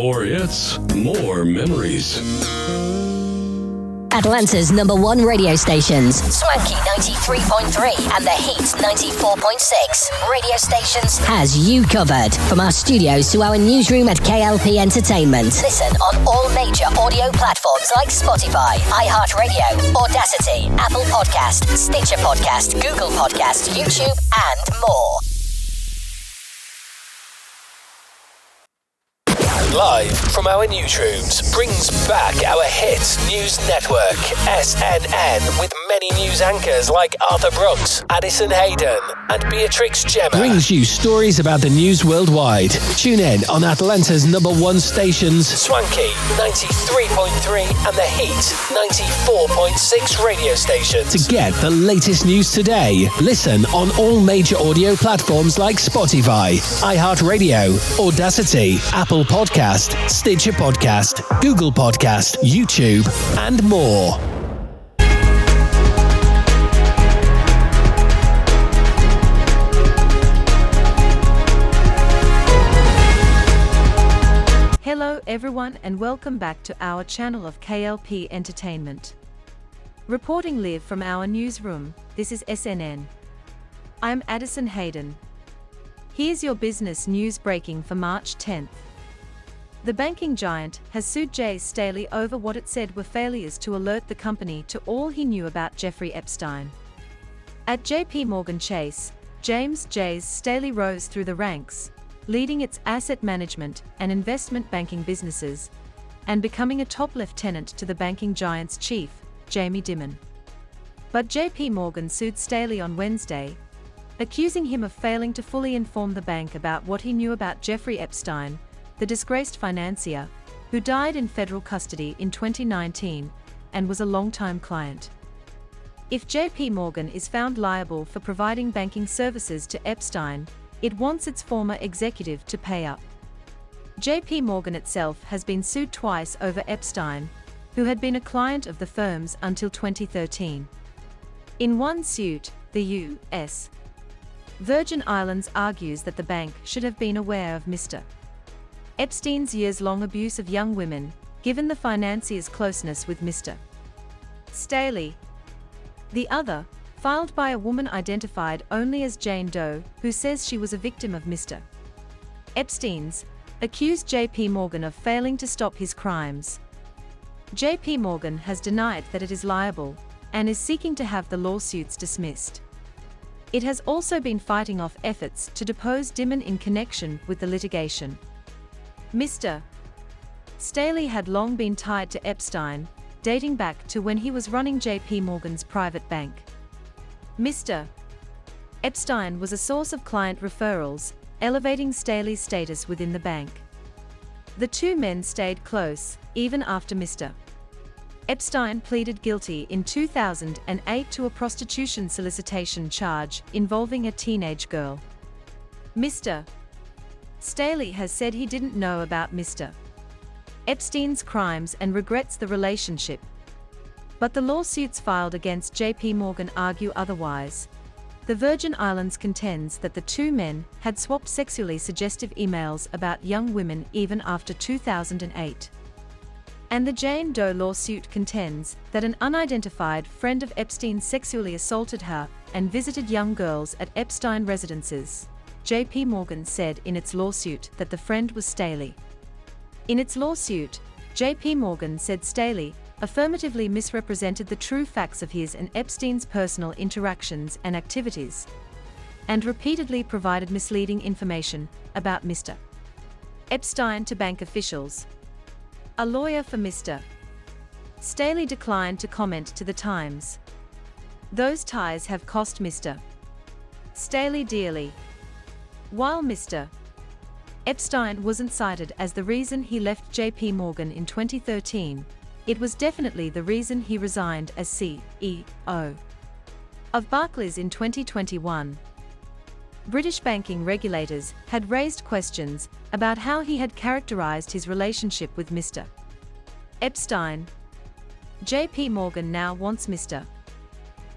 More hits, more memories. Atlanta's #1 radio stations, Swanky 93.3 and The Heat 94.6 radio stations, has you covered. From our studios to our newsroom at K.L.P. Entertainment. Listen on all major audio platforms like Spotify, iHeartRadio, Audacity, Apple Podcast, Stitcher Podcast, Google Podcast, YouTube, and more. Live from our newsrooms brings back our hit news network, SNN, with many news anchors like Arthur Brooks, Addison Hayden, and Beatrix Gemma. Brings you stories about the news worldwide. Tune in on Atlanta's #1 stations, Swanky 93.3 and The Heat 94.6 radio stations. To get the latest news today, listen on all major audio platforms like Spotify, iHeartRadio, Audacity, Apple Podcast, Stitcher Podcast, Google Podcast, YouTube, and more. Hello everyone and welcome back to our channel of K.L.P. Entertainment. Reporting live from our newsroom, this is SNN. I'm Addison Hayden. Here's your business news breaking for March 10th. The banking giant has sued Jay Staley over what it said were failures to alert the company to all he knew about Jeffrey Epstein. At JPMorgan Chase, James J. Staley rose through the ranks, leading its asset management and investment banking businesses, and becoming a top lieutenant to the banking giant's chief, Jamie Dimon. But JPMorgan sued Staley on Wednesday, accusing him of failing to fully inform the bank about what he knew about Jeffrey Epstein, the disgraced financier, who died in federal custody in 2019 and was a longtime client. If JPMorgan is found liable for providing banking services to Epstein, it wants its former executive to pay up. JPMorgan itself has been sued twice over Epstein, who had been a client of the firms until 2013. In one suit, the U.S. Virgin Islands argues that the bank should have been aware of Mr. Epstein's years-long abuse of young women, given the financier's closeness with Mr. Staley. The other, filed by a woman identified only as Jane Doe, who says she was a victim of Mr. Epstein's, accused JPMorgan of failing to stop his crimes. JPMorgan has denied that it is liable, and is seeking to have the lawsuits dismissed. It has also been fighting off efforts to depose Dimon in connection with the litigation. Mr. Staley had long been tied to Epstein, dating back to when he was running JPMorgan's private bank. Mr. Epstein was a source of client referrals, elevating Staley's status within the bank. The two men stayed close, even after Mr. Epstein pleaded guilty in 2008 to a prostitution solicitation charge involving a teenage girl. Mr. Staley has said he didn't know about Mr. Epstein's crimes and regrets the relationship. But the lawsuits filed against JPMorgan argue otherwise. The Virgin Islands contends that the two men had swapped sexually suggestive emails about young women even after 2008. And the Jane Doe lawsuit contends that an unidentified friend of Epstein sexually assaulted her and visited young girls at Epstein residences. JPMorgan said in its lawsuit that the friend was Staley. In its lawsuit, JPMorgan said Staley affirmatively misrepresented the true facts of his and Epstein's personal interactions and activities, and repeatedly provided misleading information about Mr. Epstein to bank officials. A lawyer for Mr. Staley declined to comment to The Times. Those ties have cost Mr. Staley dearly. While Mr. Epstein wasn't cited as the reason he left JPMorgan in 2013, it was definitely the reason he resigned as CEO of Barclays in 2021. British banking regulators had raised questions about how he had characterized his relationship with Mr. Epstein. JPMorgan now wants Mr.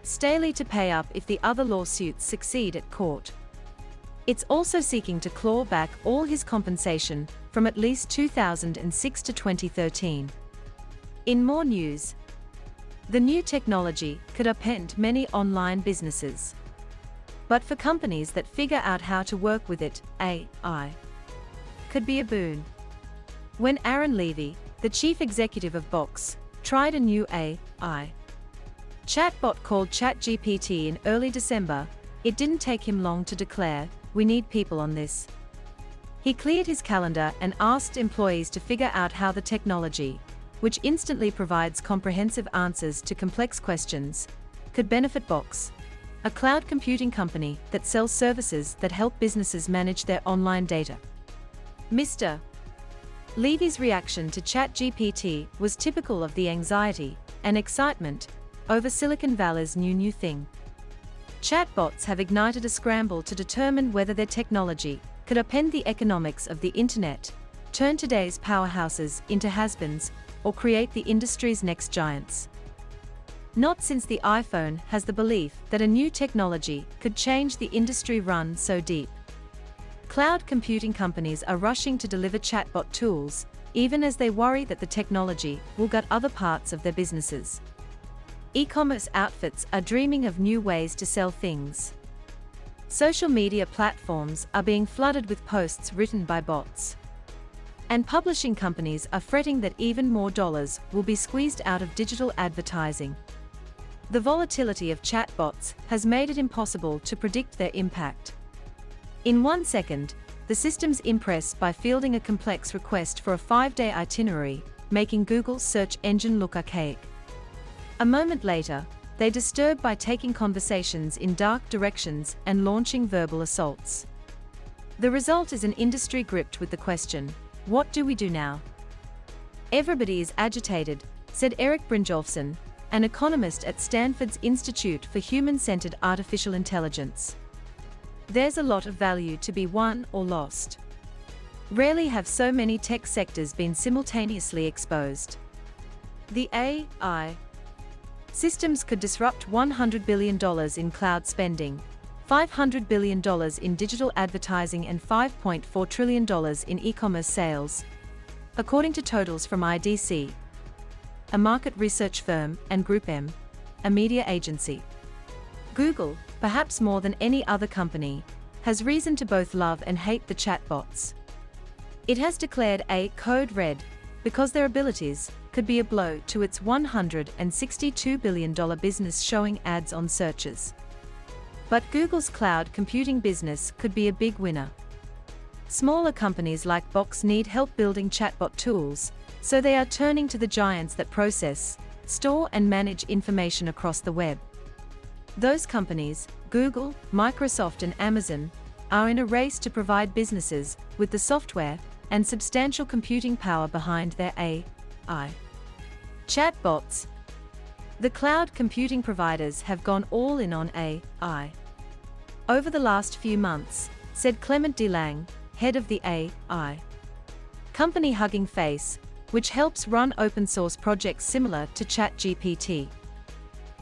Staley to pay up if the other lawsuits succeed at court. It's also seeking to claw back all his compensation from at least 2006 to 2013. In more news, the new technology could upend many online businesses. But for companies that figure out how to work with it, AI could be a boon. When Aaron Levy, the chief executive of Box, tried a new AI chatbot called ChatGPT in early December, it didn't take him long to declare, "We need people on this." He cleared his calendar and asked employees to figure out how the technology, which instantly provides comprehensive answers to complex questions, could benefit Box, a cloud computing company that sells services that help businesses manage their online data. Mr. Levy's reaction to ChatGPT was typical of the anxiety and excitement over Silicon Valley's new thing. Chatbots have ignited a scramble to determine whether their technology could upend the economics of the internet, turn today's powerhouses into has-beens, or create the industry's next giants. Not since the iPhone has the belief that a new technology could change the industry run so deep. Cloud computing companies are rushing to deliver chatbot tools, even as they worry that the technology will gut other parts of their businesses. E-commerce outfits are dreaming of new ways to sell things. Social media platforms are being flooded with posts written by bots. And publishing companies are fretting that even more dollars will be squeezed out of digital advertising. The volatility of chatbots has made it impossible to predict their impact. In 1 second, the systems impress by fielding a complex request for a 5-day itinerary, making Google's search engine look archaic. A moment later, they disturb by taking conversations in dark directions and launching verbal assaults. The result is an industry gripped with the question, what do we do now? Everybody is agitated, said Eric Brynjolfsson, an economist at Stanford's Institute for Human-Centered Artificial Intelligence. There's a lot of value to be won or lost. Rarely have so many tech sectors been simultaneously exposed. The AI systems could disrupt $100 billion in cloud spending, $500 billion in digital advertising and $5.4 trillion in e-commerce sales, according to totals from IDC, a market research firm, and Group M, a media agency. Google, perhaps more than any other company, has reason to both love and hate the chatbots. It has declared a code red because their abilities could be a blow to its $162 billion business showing ads on searches. But Google's cloud computing business could be a big winner. Smaller companies like Box need help building chatbot tools, so they are turning to the giants that process, store and manage information across the web. Those companies, Google, Microsoft and Amazon, are in a race to provide businesses with the software and substantial computing power behind their AI chatbots. The cloud computing providers have gone all in on AI over the last few months, said Clement DeLange, head of the AI company Hugging Face, which helps run open-source projects similar to ChatGPT.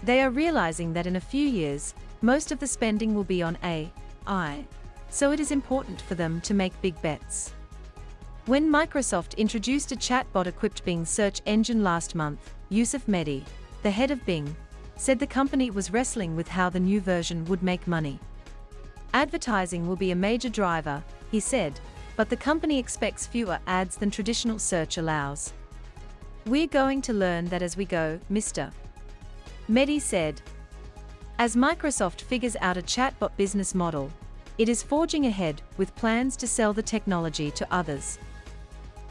They are realizing that in a few years, most of the spending will be on AI, so it is important for them to make big bets. When Microsoft introduced a chatbot-equipped Bing search engine last month, Yusuf Mehdi, the head of Bing, said the company was wrestling with how the new version would make money. Advertising will be a major driver, he said, but the company expects fewer ads than traditional search allows. We're going to learn that as we go, Mr. Mehdi said. As Microsoft figures out a chatbot business model, it is forging ahead with plans to sell the technology to others.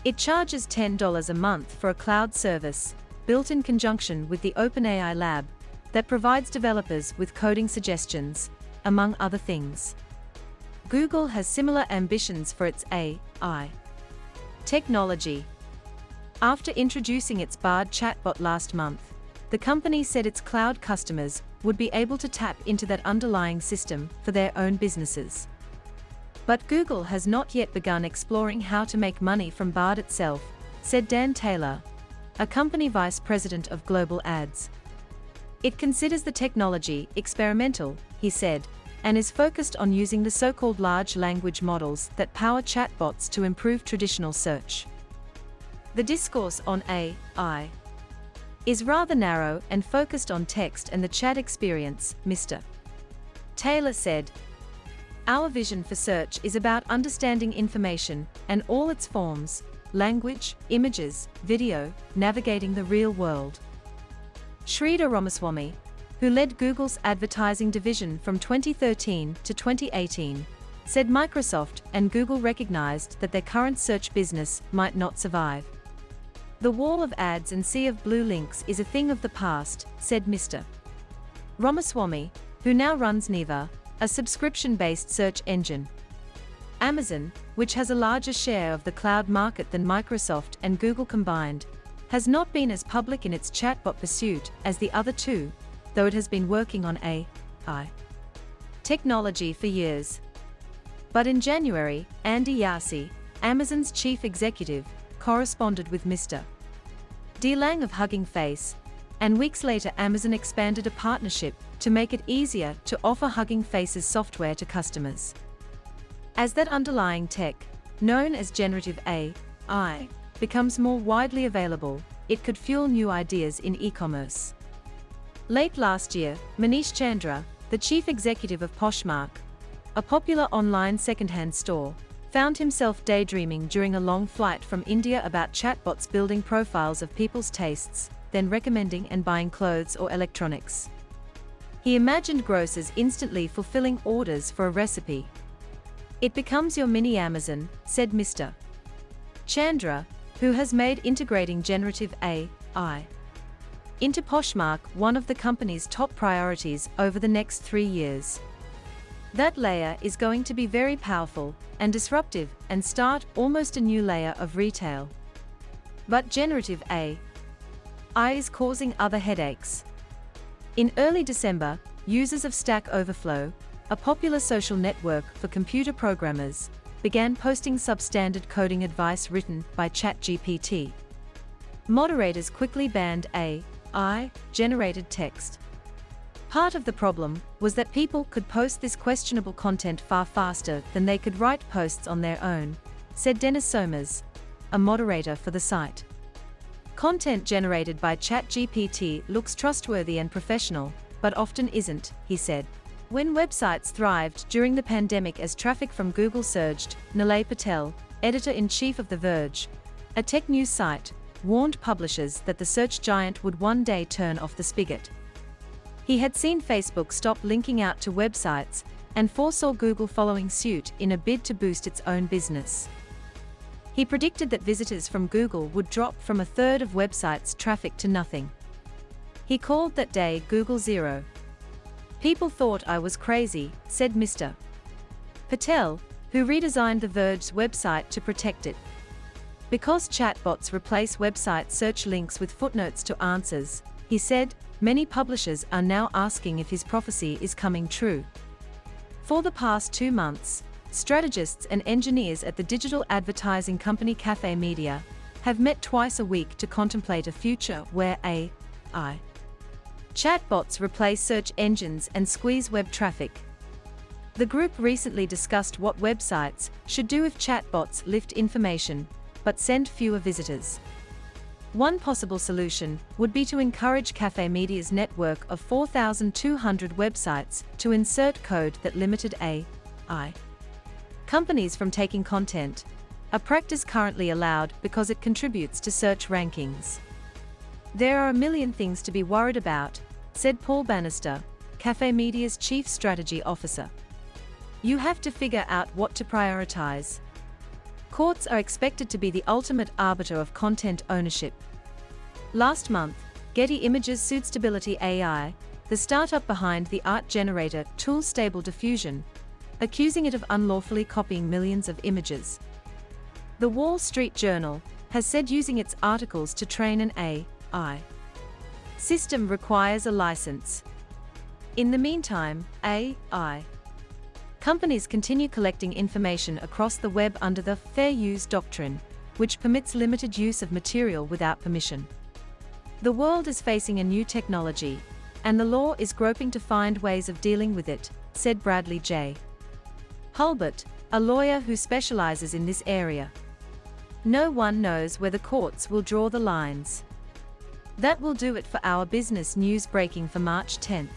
It charges $10 a month for a cloud service, built in conjunction with the OpenAI lab, that provides developers with coding suggestions, among other things. Google has similar ambitions for its AI technology. After introducing its Bard chatbot last month, the company said its cloud customers would be able to tap into that underlying system for their own businesses. But Google has not yet begun exploring how to make money from Bard itself, said Dan Taylor, a company vice president of global ads. It considers the technology experimental, he said, and is focused on using the so-called large language models that power chatbots to improve traditional search. The discourse on AI is rather narrow and focused on text and the chat experience, Mr. Taylor said. Our vision for search is about understanding information and all its forms, language, images, video, navigating the real world. Sridhar Ramaswamy, who led Google's advertising division from 2013 to 2018, said Microsoft and Google recognized that their current search business might not survive. The wall of ads and sea of blue links is a thing of the past, said Mr. Ramaswamy, who now runs Neeva, a subscription-based search engine. Amazon, which has a larger share of the cloud market than Microsoft and Google combined, has not been as public in its chatbot pursuit as the other two, though it has been working on AI technology for years. But in January, Andy Jassy, Amazon's chief executive, corresponded with Mr. DeLange of Hugging Face, and weeks later Amazon expanded a partnership to make it easier to offer Hugging Face's software to customers. As that underlying tech, known as generative AI, becomes more widely available, it could fuel new ideas in e-commerce. Late last year, Manish Chandra, the chief executive of Poshmark, a popular online second-hand store, found himself daydreaming during a long flight from India about chatbots building profiles of people's tastes, then recommending and buying clothes or electronics. He imagined grocers instantly fulfilling orders for a recipe. It becomes your mini Amazon, said Mr. Chandra, who has made integrating generative AI into Poshmark one of the company's top priorities over the next 3 years. That layer is going to be very powerful and disruptive and start almost a new layer of retail. But generative AI is causing other headaches. In early December, users of Stack Overflow, a popular social network for computer programmers, began posting substandard coding advice written by ChatGPT. Moderators quickly banned AI-generated text. Part of the problem was that people could post this questionable content far faster than they could write posts on their own, said Dennis Somers, a moderator for the site. Content generated by ChatGPT looks trustworthy and professional, but often isn't, he said. When websites thrived during the pandemic as traffic from Google surged, Nilay Patel, editor-in-chief of The Verge, a tech news site, warned publishers that the search giant would one day turn off the spigot. He had seen Facebook stop linking out to websites and foresaw Google following suit in a bid to boost its own business. He predicted that visitors from Google would drop from a third of websites' traffic to nothing. He called that day Google Zero. People thought I was crazy, said Mr. Patel, who redesigned The Verge's website to protect it. Because chatbots replace website search links with footnotes to answers, he said, many publishers are now asking if his prophecy is coming true. For the past 2 months, strategists and engineers at the digital advertising company Cafe Media have met twice a week to contemplate a future where AI chatbots replace search engines and squeeze web traffic. The group recently discussed what websites should do if chatbots lift information, but send fewer visitors. One possible solution would be to encourage Cafe Media's network of 4,200 websites to insert code that limited AI companies from taking content, a practice currently allowed because it contributes to search rankings. There are a million things to be worried about, said Paul Bannister, Cafe Media's chief strategy officer. You have to figure out what to prioritize. Courts are expected to be the ultimate arbiter of content ownership. Last month, Getty Images sued Stability AI, the startup behind the art generator tool Stable Diffusion, accusing it of unlawfully copying millions of images. The Wall Street Journal has said using its articles to train an AI system requires a license. In the meantime, AI companies continue collecting information across the web under the Fair Use Doctrine, which permits limited use of material without permission. The world is facing a new technology, and the law is groping to find ways of dealing with it, said Bradley J. Hulbert, a lawyer who specializes in this area. No one knows where the courts will draw the lines. That will do it for our business news breaking for March 10th.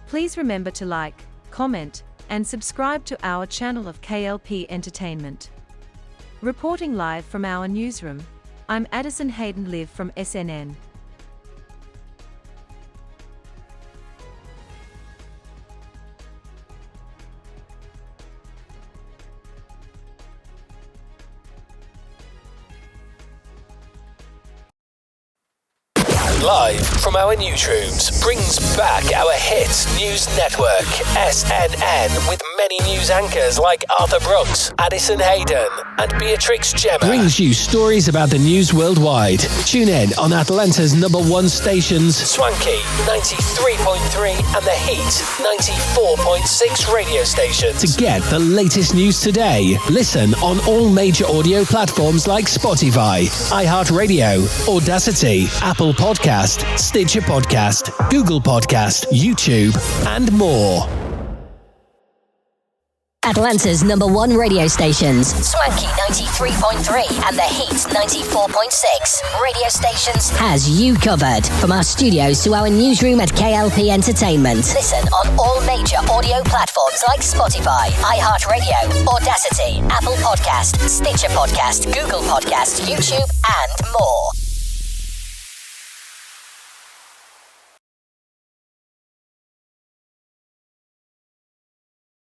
Please remember to like, comment, and subscribe to our channel of K.L.P. Entertainment. Reporting live from our newsroom, I'm Addison Hayden live from SNN. Live from our newsrooms brings back our hit news network, SNN, with many news anchors like Arthur Brooks, Addison Hayden, and Beatrix Gemma. Brings you stories about the news worldwide. Tune in on Atlanta's #1 stations, Swanky 93.3 and the Heat 94.6 radio stations. To get the latest news today, listen on all major audio platforms like Spotify, iHeartRadio, Audacity, Apple Podcast, Stitcher Podcast, Google Podcast, YouTube, and more. Atlanta's #1 radio stations, Swanky 93.3 and the Heat 94.6 radio stations, has you covered. From our studios to our newsroom at K.L.P. Entertainment. Listen on all major audio platforms like Spotify, iHeartRadio, Audacity, Apple Podcast, Stitcher Podcast, Google Podcast, YouTube, and more.